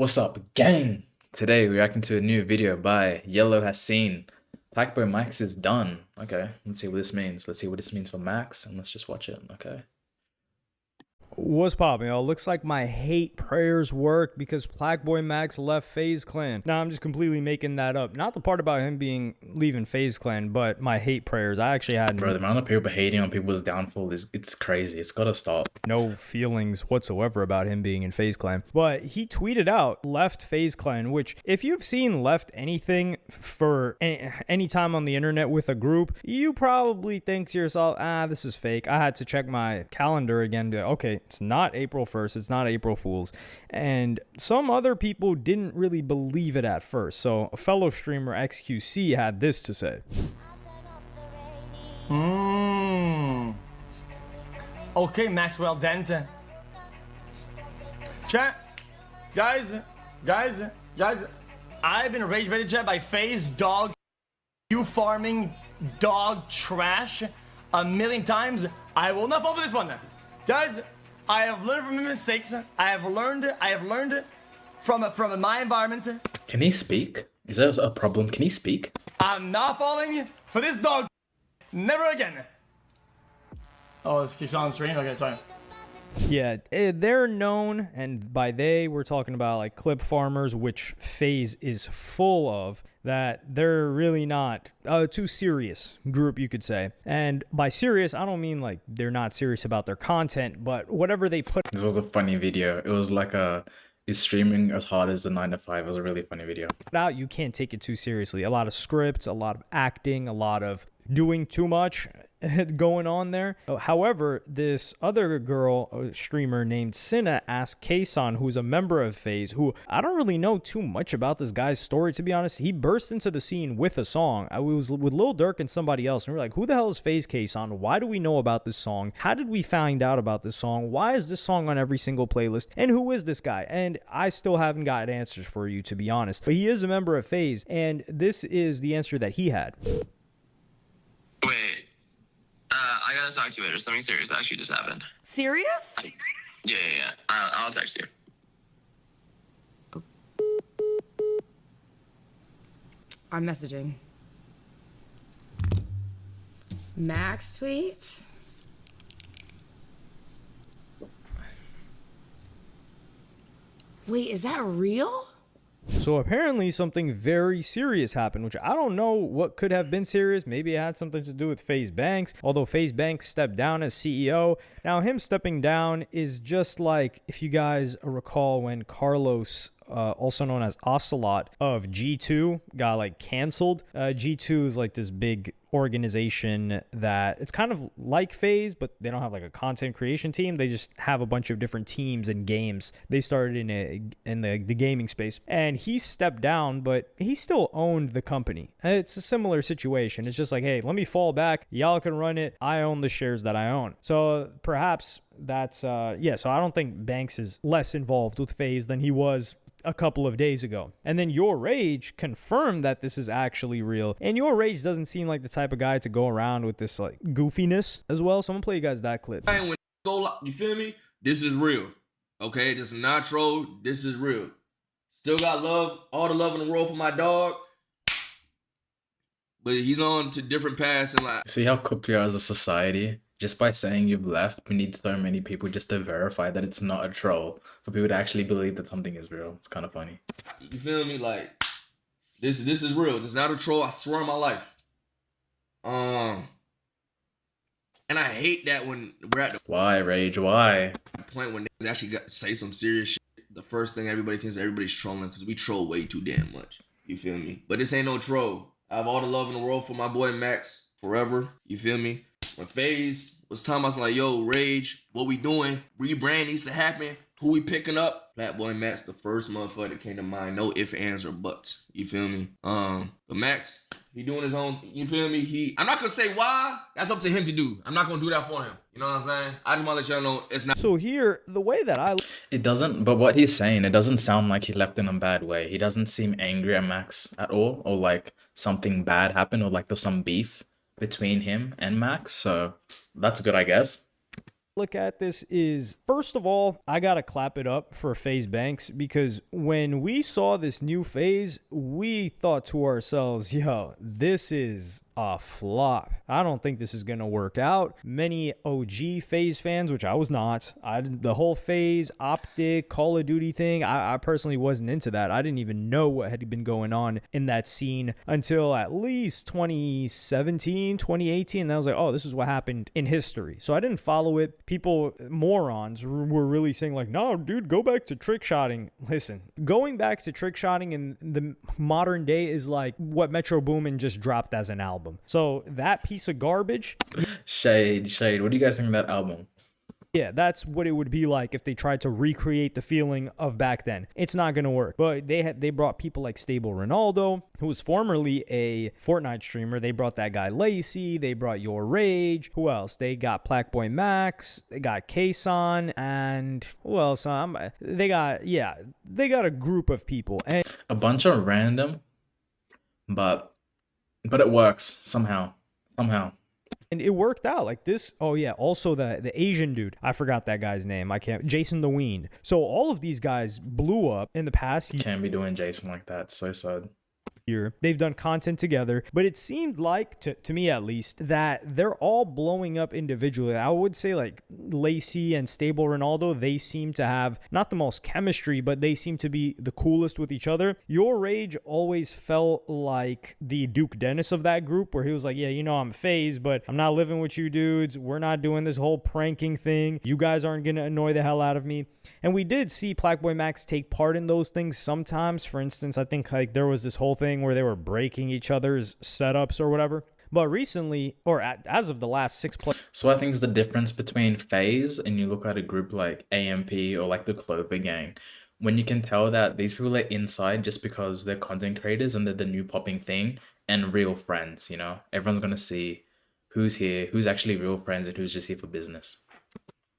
What's up, gang? Today we're reacting to a new video by Yellow Has Seen. PlaqueBoyMax is done. Okay, let's see what this means. Let's see what this means for Max, and let's just watch it. Okay. What's poppin', y'all? Looks like my hate prayers worked because PlaqueBoyMax left FaZe Clan. Now, I'm just completely making that up. Not the part about him leaving FaZe Clan, but my hate prayers. I actually had Bro, the amount of people hating on people's downfall it's crazy. It's gotta stop. no feelings whatsoever about him being in FaZe Clan. But he tweeted out, left FaZe Clan, which if you've seen left anything for any time on the internet with a group, you probably think to yourself, this is fake. I had to check my calendar again. Okay, it's not April 1st. It's not April Fool's. And some other people didn't really believe it at first. So a fellow streamer, XQC, had this to say. Okay, Maxwell Dent. Chat, guys, I've been rage baited, chat, by FaZe dog, you farming dog trash a million times. I will not fall for this one, guys. I have learned from my mistakes. I have learned from my environment. Can he speak? Is there a problem? Can he speak? I'm not falling for this dog. Never again. Oh, this keeps on screen? Okay, sorry. Yeah, they're known, and by they, we're talking about like clip farmers, which FaZe is full of, that they're really not too serious group, you could say. And by serious, I don't mean like they're not serious about their content, but whatever they put This was a funny video. It was like is streaming as hard as the 9 to 5. It was a really funny video. out, you can't take it too seriously. A lot of scripts, a lot of acting, a lot of doing too much going on there. However, this other girl, a streamer named Cinna, asked Kason, who's a member of FaZe, who I don't really know too much about this guy's story, to be honest. He burst into the scene with a song. I was with Lil Durk and somebody else, and we were like, who the hell is FaZe Kason? Why do we know about this song? How did we find out about this song? Why is this song on every single playlist? And who is this guy? And I still haven't got answers for you, to be honest. But he is a member of FaZe, and this is the answer that he had. Wait, I gotta talk to you later. Something serious actually just happened. Serious? Yeah. I'll text you. I'm messaging. Max tweets? Wait, is that real? So apparently something very serious happened, which I don't know what could have been serious. Maybe it had something to do with FaZe Banks, although FaZe Banks stepped down as CEO. Now, him stepping down is just like, if you guys recall when Carlos, also known as Ocelot of G2, got like canceled. G2 is like this big organization that it's kind of like FaZe, but they don't have like a content creation team. They just have a bunch of different teams and games. They started in the gaming space, and he stepped down, but he still owned the company. It's a similar situation. It's just like, hey, let me fall back. Y'all can run it. I own the shares that I own. So perhaps that's so I don't think Banks is less involved with FaZe than he was a couple of days ago. And then Your Rage confirmed that this is actually real. And Your Rage doesn't seem like the type of guy to go around with this like goofiness as well. So I'm gonna play you guys that clip. You feel me? This is real. Okay, this is not troll. This is real. Still got love, all the love in the world for my dog. But he's on to different paths in life. See how cooked we are as a society? Just by saying you've left, we need so many people just to verify that it's not a troll, for people to actually believe that something is real. It's kind of funny. You feel me? Like, this is real. This is not a troll. I swear on my life. And I hate that when we're at the Why, Rage? Why? point when they actually got to say some serious shit. The first thing everybody thinks everybody's trolling, because we troll way too damn much. You feel me? But this ain't no troll. I have all the love in the world for my boy Max forever. You feel me? When FaZe was telling us like, yo, Rage, what we doing? Rebrand needs to happen. Who we picking up? PlaqueBoyMax, the first motherfucker that came to mind. No ifs, ands, or buts. You feel me? But Max, he doing his own, you feel me? I'm not gonna say why. That's up to him to do. I'm not gonna do that for him. You know what I'm saying? I just wanna let y'all know it's not. So here, the way that It doesn't, but what he's saying, it doesn't sound like he left in a bad way. He doesn't seem angry at Max at all, or like something bad happened, or like there's some beef between him and Max. So that's good, I guess. look at this is, first of all, I gotta clap it up for FaZe Banks, because when we saw this new FaZe, we thought to ourselves, yo, this is a flop. I don't think this is gonna work out. Many OG FaZe fans, which I was not, the whole FaZe optic Call of Duty thing, I personally wasn't into that. I didn't even know what had been going on in that scene until at least 2017, 2018. And I was like, oh, this is what happened in history. So I didn't follow it. People, morons, were really saying like, no, dude, go back to trick shotting. Listen, going back to trick shotting in the modern day is like what Metro Boomin just dropped as an album. So that piece of garbage. Shade. What do you guys think of that album? Yeah, that's what it would be like if they tried to recreate the feeling of back then. It's not going to work. But they brought people like Stable Ronaldo, who was formerly a Fortnite streamer. They brought that guy Lacey. They brought Your Rage. Who else? They got PlaqueBoyMax. They got Kason. And who else? They got a group of people. And A bunch of random, but it works somehow. And it worked out like this. Oh yeah. Also the Asian dude. I forgot that guy's name. Jason the Ween. So all of these guys blew up in the past year. Can't be doing Jason like that. It's so sad. They've done content together, but it seemed like, to me at least, that they're all blowing up individually. I would say like Lacey and Stable Ronaldo, they seem to have not the most chemistry, but they seem to be the coolest with each other. Your Rage always felt like the Duke Dennis of that group, where he was like, yeah, you know, I'm FaZe, but I'm not living with you dudes. We're not doing this whole pranking thing. You guys aren't going to annoy the hell out of me. And we did see PlaqueBoyMax take part in those things sometimes. For instance, I think like there was this whole thing where they were breaking each other's setups or whatever. But recently, or as of the last 6 plus. So I think it's the difference between FaZe and you look at a group like AMP or like the Clover Gang, when you can tell that these people are inside just because they're content creators and they're the new popping thing, and real friends, you know? Everyone's going to see who's here, who's actually real friends, and who's just here for business.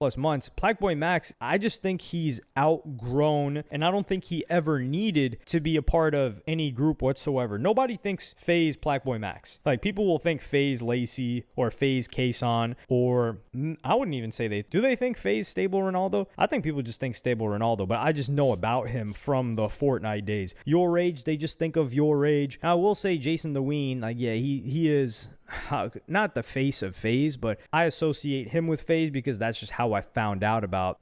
Plus months. PlaqueBoyMax, I just think he's outgrown, and I don't think he ever needed to be a part of any group whatsoever. Nobody thinks FaZe PlaqueBoyMax. Like, people will think FaZe Lacey or FaZe Kason, or I wouldn't even say they think FaZe Stable Ronaldo? I think people just think Stable Ronaldo, but I just know about him from the Fortnite days. Your Rage, they just think of Your Rage. I will say Jason the Ween, like, yeah, he is not the face of FaZe, but I associate him with FaZe because that's just how I found out about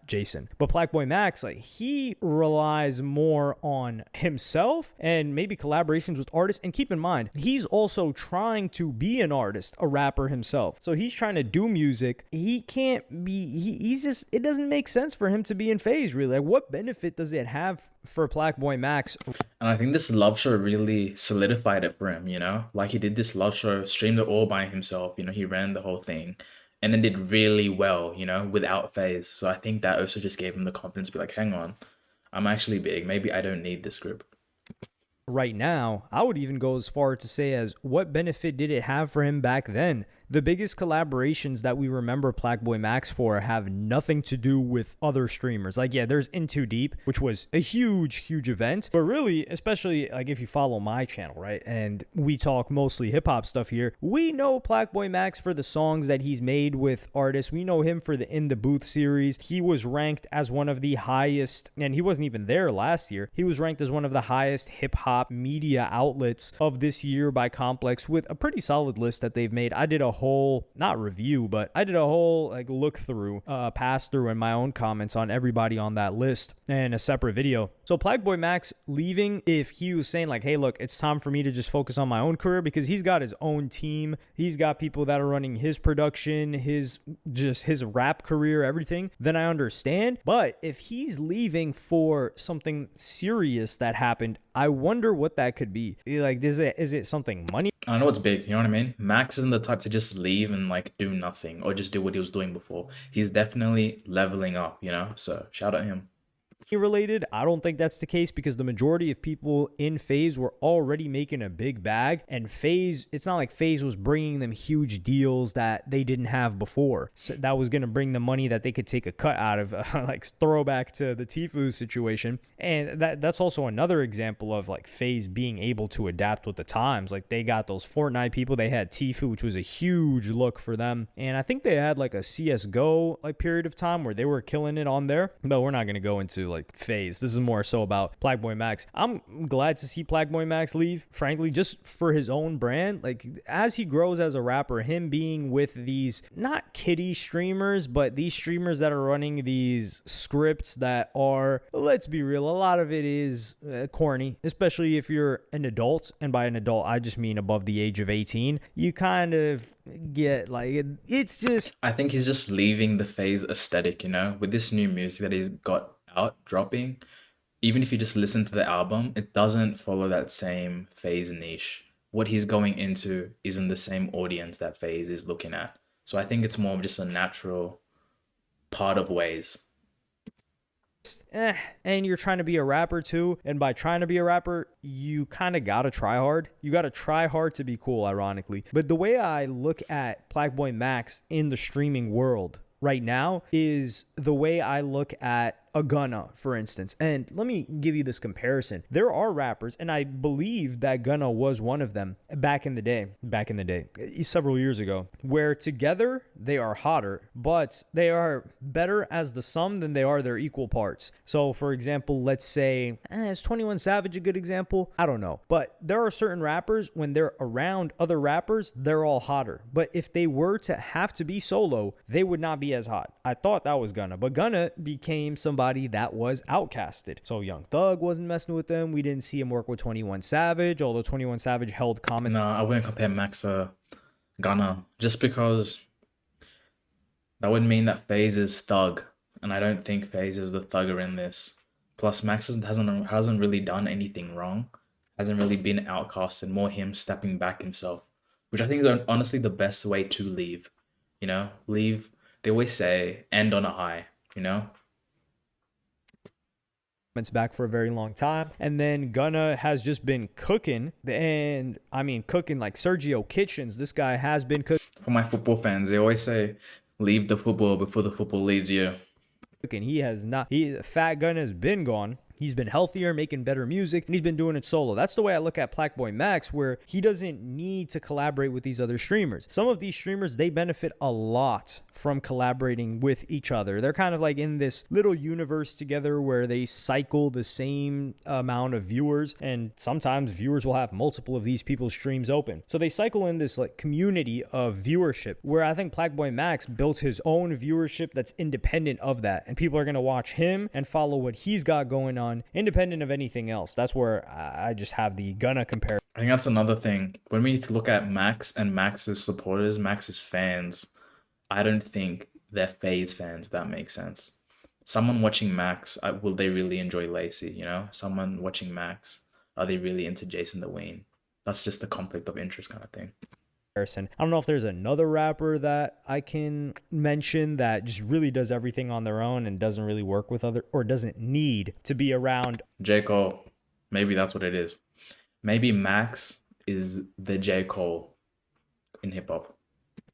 Jason. But PlaqueBoyMax, like, he relies more on himself and maybe collaborations with artists. And keep in mind, he's also trying to be an artist, a rapper himself. So he's trying to do music. He can't be, he's just, it doesn't make sense for him to be in FaZe, really. Like, what benefit does it have for PlaqueBoyMax? And I think this love show really solidified it for him, you know? Like, he did this love show, streamed it all by himself, you know? He ran the whole thing and then did really well, you know, without FaZe. So I think that also just gave him the confidence to be like, hang on, I'm actually big. Maybe I don't need this group. Right now, I would even go as far to say as, what benefit did it have for him back then? The biggest collaborations that we remember PlaqueBoyMax for have nothing to do with other streamers. Like, yeah, there's In Too Deep, which was a huge event. But really, especially like if you follow my channel, right? And we talk mostly hip-hop stuff here. We know PlaqueBoyMax for the songs that he's made with artists. We know him for the In the Booth series. He was ranked as one of the highest, and he wasn't even there last year. He was ranked as one of the highest hip-hop media outlets of this year by Complex, with a pretty solid list that they've made. I did a whole, not review, but I did a whole like look through, pass through in my own comments on everybody on that list and a separate video. So PlaqueBoyMax leaving, if he was saying like, hey, look, it's time for me to just focus on my own career, because he's got his own team. He's got people that are running his production, his rap career, everything, then I understand. But if he's leaving for something serious that happened, I wonder what that could be. Like, is it something money? I know it's big, you know what I mean? Max isn't the type to just leave and like do nothing or just do what he was doing before. He's definitely leveling up, you know? So shout out him. related. I don't think that's the case because the majority of people in FaZe were already making a big bag, and FaZe, it's not like FaZe was bringing them huge deals that they didn't have before. So that was going to bring them money that they could take a cut out of, like throwback to the Tfue situation. And that's also another example of like FaZe being able to adapt with the times. Like they got those Fortnite people, they had Tfue, which was a huge look for them. And I think they had like a CSGO like period of time where they were killing it on there. But we're not going to go into like FaZe. This is more so about PlaqueBoyMax. I'm glad to see PlaqueBoyMax leave, frankly, just for his own brand. Like as he grows as a rapper, him being with these not kiddie streamers, but these streamers that are running these scripts that are, let's be real, a lot of it is corny, especially if you're an adult. And by an adult, I just mean above the age of 18. You kind of get like it's just, I think he's just leaving the FaZe aesthetic, you know, with this new music that he's got out dropping. Even if you just listen to the album, it doesn't follow that same FaZe niche. What he's going into isn't the same audience that FaZe is looking at. So I think it's more of just a natural part of ways. and you're trying to be a rapper too. And by trying to be a rapper, you kind of gotta try hard. You gotta try hard to be cool, ironically. But the way I look at PlaqueBoyMax in the streaming world right now is the way I look at a Gunna, for instance. And let me give you this comparison. There are rappers, and I believe that Gunna was one of them back in the day, several years ago, where together they are hotter, but they are better as the sum than they are their equal parts. So for example, let's say, is 21 Savage a good example? I don't know. But there are certain rappers, when they're around other rappers, they're all hotter. But if they were to have to be solo, they would not be as hot. I thought that was Gunna, but Gunna became somebody that was outcasted. So Young Thug wasn't messing with them. We didn't see him work with 21 Savage, although 21 Savage held comment. No, I wouldn't compare Max to Gunna just because that would mean that FaZe is Thug, and I don't think FaZe is the thugger in this. Plus, Max hasn't really done anything wrong, hasn't really been outcasted. More him stepping back himself, which I think is honestly the best way to leave. You know, leave. They always say end on a high. You know. Back for a very long time, and then Gunna has just been cooking, and I mean cooking like Sergio Kitchens. This guy has been cooking. For my football fans, they always say leave the football before the football leaves you. He has not. Fat Gunna has been gone. He's been healthier, making better music, and he's been doing it solo. That's the way I look at PlaqueBoyMax, where he doesn't need to collaborate with these other streamers. Some of these streamers, they benefit a lot from collaborating with each other. They're kind of like in this little universe together where they cycle the same amount of viewers, and sometimes viewers will have multiple of these people's streams open. So they cycle in this like community of viewership, where I think PlaqueBoyMax built his own viewership that's independent of that, and people are going to watch him and follow what he's got going on, independent of anything else. That's where I just have the Gunna comparison. I think that's another thing. When we look at Max and Max's supporters, Max's fans, I don't think they're FaZe fans, if that makes sense. Someone watching Max, will they really enjoy Lacey, you know? Someone watching Max, are they really into Jason the Ween? That's just the conflict of interest kind of thing. I don't know if there's another rapper that I can mention that just really does everything on their own and doesn't really work with other, or doesn't need to be around. J. Cole. Maybe that's what it is. Maybe Max is the J. Cole in hip hop.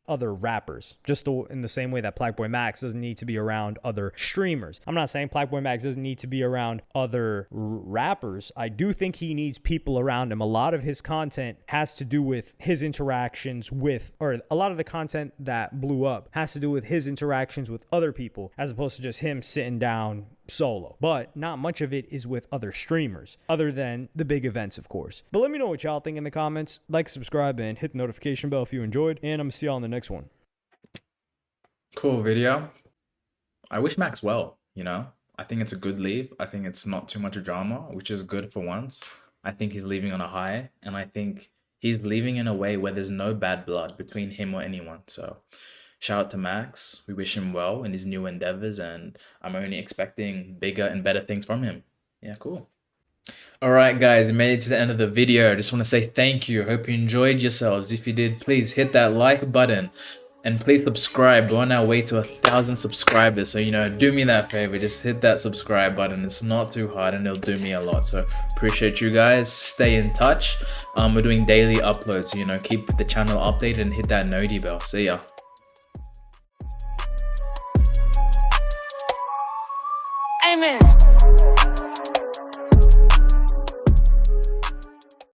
Other rappers, just in the same way that PlaqueBoyMax doesn't need to be around other streamers. I'm not saying PlaqueBoyMax doesn't need to be around other rappers. I do think he needs people around him. A lot of his content has to do with his interactions with, or a lot of the content that blew up has to do with his interactions with other people, as opposed to just him sitting down solo. But not much of it is with other streamers, other than the big events, of course. But let me know what y'all think in the comments. Like, subscribe, and hit the notification bell if you enjoyed. And I'm gonna see y'all in the next one. Cool video. I wish Max well, you know? I think it's a good leave. I think it's not too much drama, which is good for once. I think he's leaving on a high, and I think he's leaving in a way where there's no bad blood between him or anyone. So shout out to Max. We wish him well in his new endeavors, and I'm only expecting bigger and better things from him. Yeah, cool. All right, guys, made it to the end of the video. I just want to say thank you. Hope you enjoyed yourselves. If you did, please hit that like button. And please subscribe. We're on our way to 1,000 subscribers. So, you know, do me that favor. Just hit that subscribe button. It's not too hard and it'll do me a lot. So appreciate you guys. Stay in touch. We're doing daily uploads. So, you know, keep the channel updated and hit that noti bell. See ya. Amen.